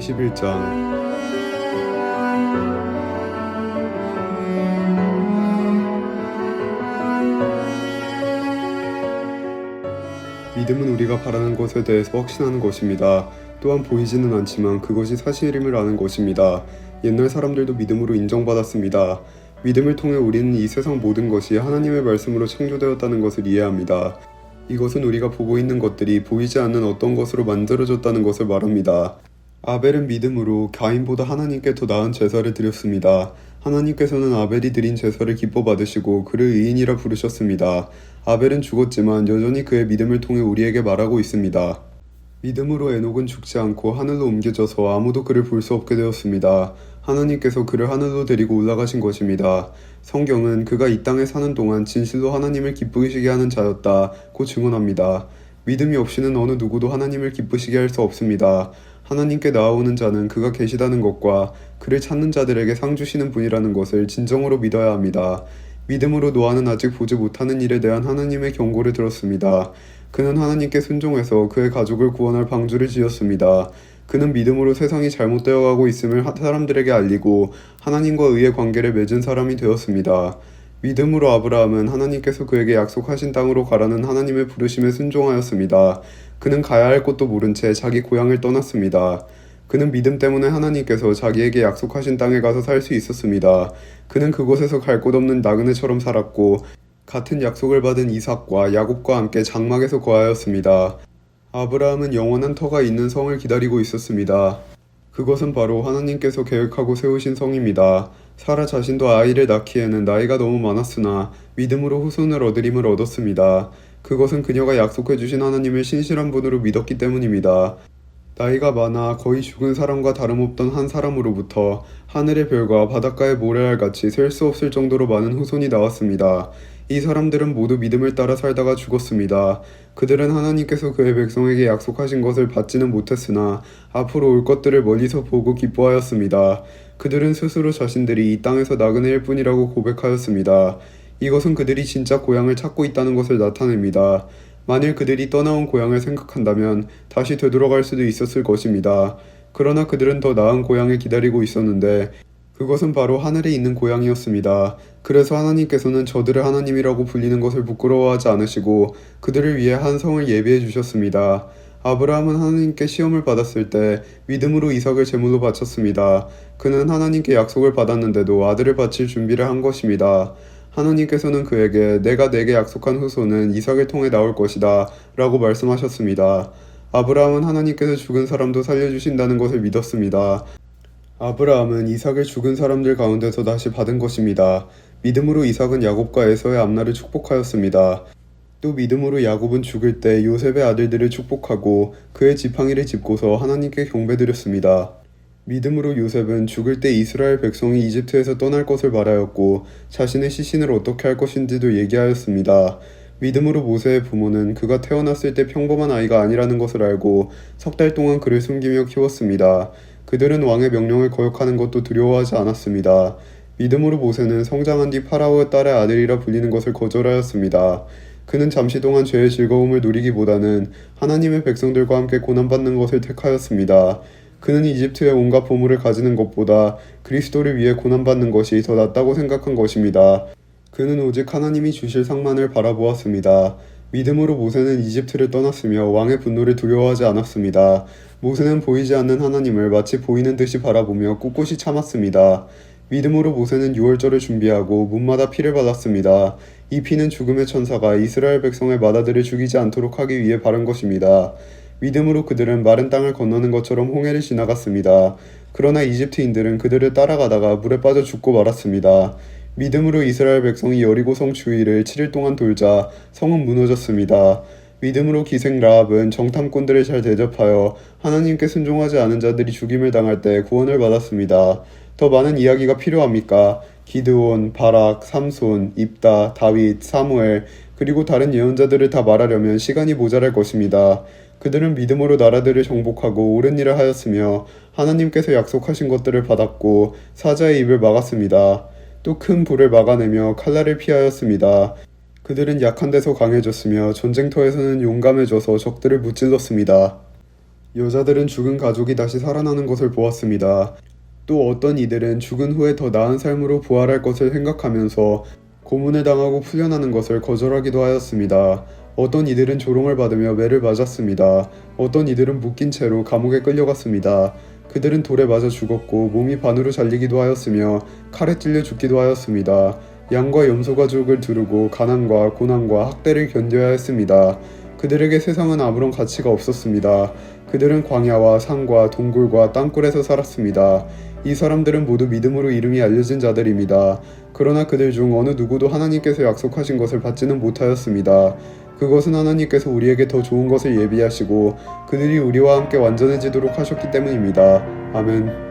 11장. 믿음은 우리가 바라는 것에 대해서 확신하는 것입니다. 또한 보이지는 않지만 그것이 사실임을 아는 것입니다. 옛날 사람들도 믿음으로 인정받았습니다. 믿음을 통해 우리는 이 세상 모든 것이 하나님의 말씀으로 창조되었다는 것을 이해합니다. 이것은 우리가 보고 있는 것들이 보이지 않는 어떤 것으로 만들어졌다는 것을 말합니다. 아벨은 믿음으로 가인보다 하나님께 더 나은 제사를 드렸습니다. 하나님께서는 아벨이 드린 제사를 기뻐 받으시고 그를 의인이라 부르셨습니다. 아벨은 죽었지만 여전히 그의 믿음을 통해 우리에게 말하고 있습니다. 믿음으로 에녹은 죽지 않고 하늘로 옮겨져서 아무도 그를 볼 수 없게 되었습니다. 하나님께서 그를 하늘로 데리고 올라가신 것입니다. 성경은 그가 이 땅에 사는 동안 진실로 하나님을 기쁘시게 하는 자였다고 증언합니다. 믿음이 없이는 어느 누구도 하나님을 기쁘시게 할 수 없습니다. 하나님께 나아오는 자는 그가 계시다는 것과 그를 찾는 자들에게 상 주시는 분이라는 것을 진정으로 믿어야 합니다. 믿음으로 노아는 아직 보지 못하는 일에 대한 하나님의 경고를 들었습니다. 그는 하나님께 순종해서 그의 가족을 구원할 방주를 지었습니다. 그는 믿음으로 세상이 잘못되어 가고 있음을 사람들에게 알리고 하나님과 의의 관계를 맺은 사람이 되었습니다. 믿음으로 아브라함은 하나님께서 그에게 약속하신 땅으로 가라는 하나님의 부르심에 순종하였습니다. 그는 가야 할 곳도 모른 채 자기 고향을 떠났습니다. 그는 믿음 때문에 하나님께서 자기에게 약속하신 땅에 가서 살 수 있었습니다. 그는 그곳에서 갈 곳 없는 나그네처럼 살았고 같은 약속을 받은 이삭과 야곱과 함께 장막에서 거하였습니다. 아브라함은 영원한 터가 있는 성을 기다리고 있었습니다. 그것은 바로 하나님께서 계획하고 세우신 성입니다. 사라 자신도 아이를 낳기에는 나이가 너무 많았으나 믿음으로 후손을 얻으림을 얻었습니다. 그것은 그녀가 약속해 주신 하나님을 신실한 분으로 믿었기 때문입니다. 나이가 많아 거의 죽은 사람과 다름없던 한 사람으로부터 하늘의 별과 바닷가의 모래알같이 셀 수 없을 정도로 많은 후손이 나왔습니다. 이 사람들은 모두 믿음을 따라 살다가 죽었습니다. 그들은 하나님께서 그의 백성에게 약속하신 것을 받지는 못했으나 앞으로 올 것들을 멀리서 보고 기뻐하였습니다. 그들은 스스로 자신들이 이 땅에서 나그네일 뿐이라고 고백하였습니다. 이것은 그들이 진짜 고향을 찾고 있다는 것을 나타냅니다. 만일 그들이 떠나온 고향을 생각한다면 다시 되돌아갈 수도 있었을 것입니다. 그러나 그들은 더 나은 고향을 기다리고 있었는데 그것은 바로 하늘에 있는 고향이었습니다. 그래서 하나님께서는 저들을 하나님이라고 불리는 것을 부끄러워하지 않으시고 그들을 위해 한 성을 예비해 주셨습니다. 아브라함은 하나님께 시험을 받았을 때 믿음으로 이삭을 제물로 바쳤습니다. 그는 하나님께 약속을 받았는데도 아들을 바칠 준비를 한 것입니다. 하나님께서는 그에게 내가 내게 약속한 후손은 이삭을 통해 나올 것이다 라고 말씀하셨습니다. 아브라함은 하나님께서 죽은 사람도 살려주신다는 것을 믿었습니다. 아브라함은 이삭을 죽은 사람들 가운데서 다시 받은 것입니다. 믿음으로 이삭은 야곱과 에서의 앞날을 축복하였습니다. 또 믿음으로 야곱은 죽을 때 요셉의 아들들을 축복하고 그의 지팡이를 짚고서 하나님께 경배드렸습니다. 믿음으로 요셉은 죽을 때 이스라엘 백성이 이집트에서 떠날 것을 말하였고 자신의 시신을 어떻게 할 것인지도 얘기하였습니다. 믿음으로 모세의 부모는 그가 태어났을 때 평범한 아이가 아니라는 것을 알고 석 달 동안 그를 숨기며 키웠습니다. 그들은 왕의 명령을 거역하는 것도 두려워하지 않았습니다. 믿음으로 모세는 성장한 뒤 파라오의 딸의 아들이라 불리는 것을 거절하였습니다. 그는 잠시 동안 죄의 즐거움을 누리기보다는 하나님의 백성들과 함께 고난받는 것을 택하였습니다. 그는 이집트의 온갖 보물을 가지는 것보다 그리스도를 위해 고난받는 것이 더 낫다고 생각한 것입니다. 그는 오직 하나님이 주실 상만을 바라보았습니다. 믿음으로 모세는 이집트를 떠났으며 왕의 분노를 두려워하지 않았습니다. 모세는 보이지 않는 하나님을 마치 보이는 듯이 바라보며 꿋꿋이 참았습니다. 믿음으로 모세는 유월절을 준비하고 문마다 피를 발랐습니다. 이 피는 죽음의 천사가 이스라엘 백성의 맏아들을 죽이지 않도록 하기 위해 바른 것입니다. 믿음으로 그들은 마른 땅을 건너는 것처럼 홍해를 지나갔습니다. 그러나 이집트인들은 그들을 따라가다가 물에 빠져 죽고 말았습니다. 믿음으로 이스라엘 백성이 여리고 성 주위를 7일 동안 돌자 성은 무너졌습니다. 믿음으로 기생 라합은 정탐꾼들을 잘 대접하여 하나님께 순종하지 않은 자들이 죽임을 당할 때 구원을 받았습니다. 더 많은 이야기가 필요합니까? 기드온, 바락, 삼손, 입다, 다윗, 사무엘 그리고 다른 예언자들을 다 말하려면 시간이 모자랄 것입니다. 그들은 믿음으로 나라들을 정복하고 옳은 일을 하였으며 하나님께서 약속하신 것들을 받았고 사자의 입을 막았습니다. 또 큰 불을 막아내며 칼날을 피하였습니다. 그들은 약한 데서 강해졌으며 전쟁터에서는 용감해져서 적들을 무찔렀습니다. 여자들은 죽은 가족이 다시 살아나는 것을 보았습니다. 또 어떤 이들은 죽은 후에 더 나은 삶으로 부활할 것을 생각하면서 고문을 당하고 풀려나는 것을 거절하기도 하였습니다. 어떤 이들은 조롱을 받으며 매를 맞았습니다. 어떤 이들은 묶인 채로 감옥에 끌려갔습니다. 그들은 돌에 맞아 죽었고 몸이 반으로 잘리기도 하였으며 칼에 찔려 죽기도 하였습니다. 양과 염소 가죽을 두르고 가난과 고난과 학대를 견뎌야 했습니다. 그들에게 세상은 아무런 가치가 없었습니다. 그들은 광야와 산과 동굴과 땅굴에서 살았습니다. 이 사람들은 모두 믿음으로 이름이 알려진 자들입니다. 그러나 그들 중 어느 누구도 하나님께서 약속하신 것을 받지는 못하였습니다. 그것은 하나님께서 우리에게 더 좋은 것을 예비하시고 그들이 우리와 함께 완전해지도록 하셨기 때문입니다. 아멘.